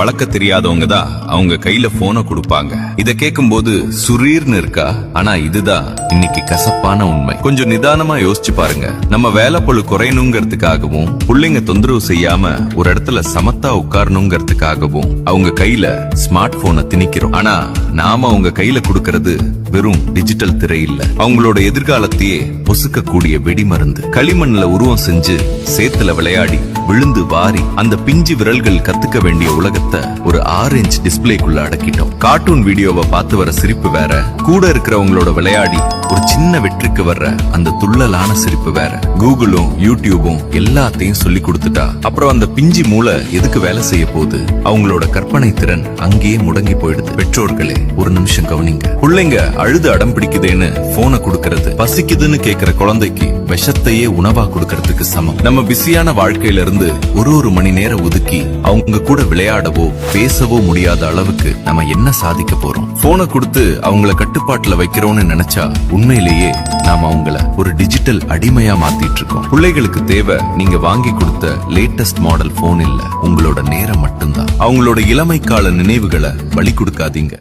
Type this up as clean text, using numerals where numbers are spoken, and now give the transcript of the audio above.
வளர்க்க தெரியாதவங்க தான் அவங்க கையில போனை கொடுப்பாங்க. இத கேட்கும் போது சுரீர்னு இருக்கா, ஆனா இதுதான் இன்னைக்கு கசப்பான உண்மை. கொஞ்சம் நிதானமா யோசிச்சு பாருங்க. நம்ம வேலை பளு குறையணுங்கிறதுக்காகவும் பிள்ளைங்க தொந்தரவு செய்யாம ஒரு இடத்துல சமத்தா உட்காரணுங்கிறதுக்காகவும் அவங்க கையில ஸ்மார்ட் போனை திணிக்கிறோம். ஆனா நாம அவங்க கையில கொடுக்கறது வெறும் டிஜிட்டல் திரை இல்ல, அவங்களோட எதிர்காலத்தையே பொசுக்கக்கூடிய வெடிமருந்து. களிமண்ல உருவம் செஞ்சு சேத்துல விளையாடி விழுந்து வாரி அந்த பிஞ்சு விரல்கள் கத்துக்க வேண்டிய உலகத்தை ஒரு 6 இன்ச் டிஸ்பிளேக்குள்ள அடக்கிட்டோம். கார்ட்டூன் வீடியோவை பார்த்து வர சிரிப்பு வேற, கூட இருக்கிறவங்களோட விளையாடி ஒரு சின்ன வெற்றிக்கு வர்ற அந்த துள்ளலான சிரிப்பு வேற. கூகுளும் யூடியூபும் எல்லாத்தையும் சொல்லி கொடுத்துட்டா அப்புறம் அந்த பிஞ்சு மூளை எதுக்கு வேலை செய்ய போகுது? அவங்களோட கற்பனை திறன் அங்கேயே முடங்கி போயிடுது. பெற்றோர்களே ஒரு நிமிஷம் கவனிங்க. பிள்ளைங்க அழுது அடம் பிடிக்குதுன்னு போனை கொடுக்கறது பசிக்குதுன்னு கேக்குற குழந்தைக்கு விஷத்தையே உணவா கொடுக்கறதுக்கு சமம். நம்ம பிஸியான வாழ்க்கையில இருந்து ஒரு மணி நேரம் ஒதுக்கி அவங்க கூட விளையாடவோ பேசவோ முடியாத அளவுக்கு நம்ம என்ன சாதிக்க போறோம்? போனை கொடுத்து அவங்கள கட்டுப்பாட்டுல வைக்கிறோம்னு நினைச்சா உண்மையிலேயே நாம அவங்கள ஒரு டிஜிட்டல் அடிமையா மாத்திட்டு இருக்கோம். பிள்ளைகளுக்கு தேவை நீங்க வாங்கி கொடுத்த லேட்டஸ்ட் மாடல் போன் இல்ல, உங்களோட நேரம் மட்டும்தான். அவங்களோட இளமை கால நினைவுகளை பலி கொடுக்காதீங்க.